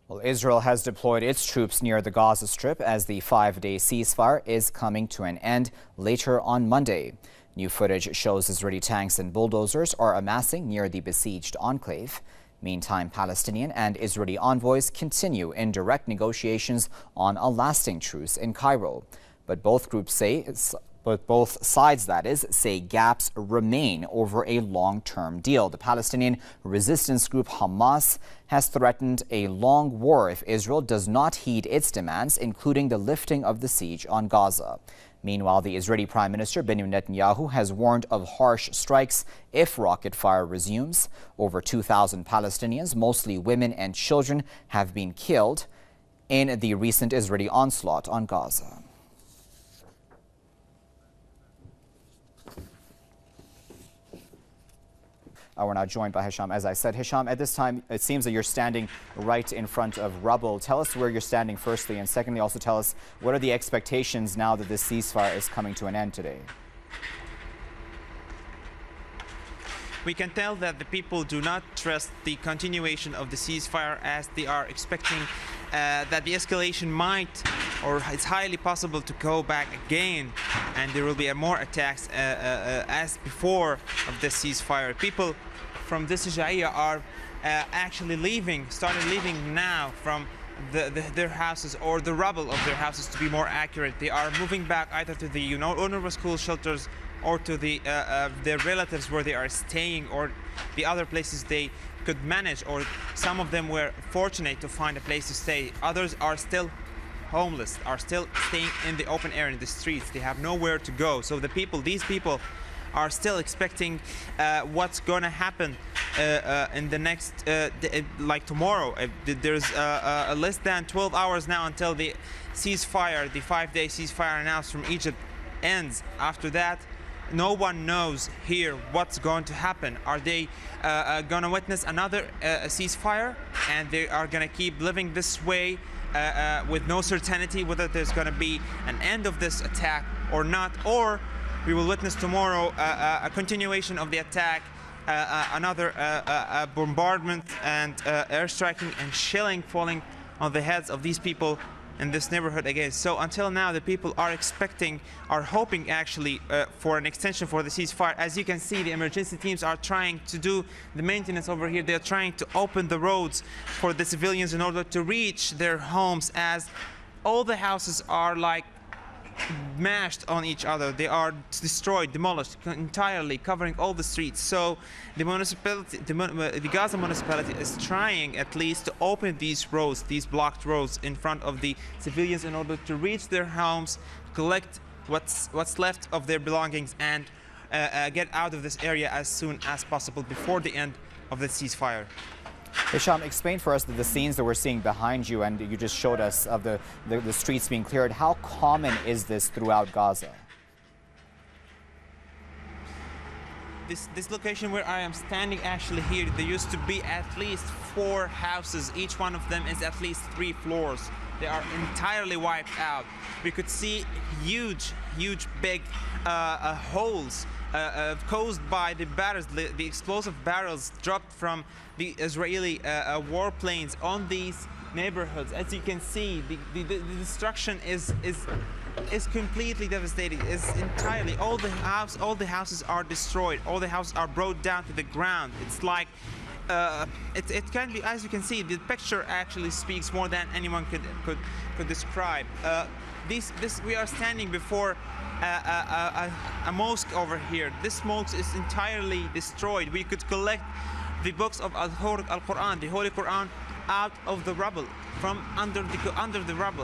Well, Israel has deployed its troops near the Gaza Strip as the 5-day ceasefire is coming to an end later on Monday. New footage shows Israeli tanks and bulldozers are amassing near the besieged enclave. Meantime, Palestinian and Israeli envoys continue indirect negotiations on a lasting truce in Cairo. But both sides, that is, say gaps remain over a long-term deal. The Palestinian resistance group Hamas has threatened a long war if Israel does not heed its demands, including the lifting of the siege on Gaza. Meanwhile, the Israeli Prime Minister Benjamin Netanyahu has warned of harsh strikes if rocket fire resumes. Over 2,000 Palestinians, mostly women and children, have been killed in the recent Israeli onslaught on Gaza. We're now joined by Hisham. As I said, Hisham, at this time, it seems that you're standing right in front of rubble. Tell us where you're standing, firstly, and secondly, also tell us what are the expectations now that this ceasefire is coming to an end today? We can tell that the people do not trust the continuation of the ceasefire, as they are expecting that the escalation might, or it's highly possible to go back again, and there will be more attacks as before of the ceasefire. People from this area are actually started leaving now from their houses, or the rubble of their houses to be more accurate. They are moving back either to the UNRWA school shelters or to their relatives where they are staying, or the other places they could manage, or some of them were fortunate to find a place to stay. Others are still homeless, are still staying in the open air, in the streets. They have nowhere to go. So these people are still expecting what's going to happen in the next, like tomorrow. There's less than 12 hours now until the ceasefire, the 5-day ceasefire announced from Egypt, ends. After that, no one knows here what's going to happen. Are they going to witness another ceasefire, and they are going to keep living this way with no certainty whether there's going to be an end of this attack or not? Or we will witness tomorrow a continuation of the attack, another bombardment and airstriking and shelling falling on the heads of these people in this neighborhood again. So until now, the people are hoping actually for an extension for the ceasefire. As you can see, the emergency teams are trying to do the maintenance over here. They're trying to open the roads for the civilians in order to reach their homes, as all the houses are like mashed on each other. They are destroyed, demolished entirely, covering all the streets. So the municipality, the Gaza municipality, is trying at least to open these roads, these blocked roads, in front of the civilians in order to reach their homes, collect what's left of their belongings, and get out of this area as soon as possible before the end of the ceasefire. Hisham, explain for us the scenes that we're seeing behind you, and you just showed us of the streets being cleared. How common is this throughout Gaza? This location where I am standing, actually here, there used to be at least 4 houses. Each one of them is at least 3 floors. They are entirely wiped out. We could see huge big holes caused by the barrels, the explosive barrels dropped from the Israeli warplanes on these neighborhoods. As you can see, the destruction is completely devastating. It's entirely, all the houses are destroyed. All the houses are brought down to the ground. It's like it can be, as you can see, the picture actually speaks more than anyone could describe. We are standing before a mosque over here. This mosque is entirely destroyed. We could collect the books of Al-Quran, the Holy Quran, out of the rubble, from under the rubble.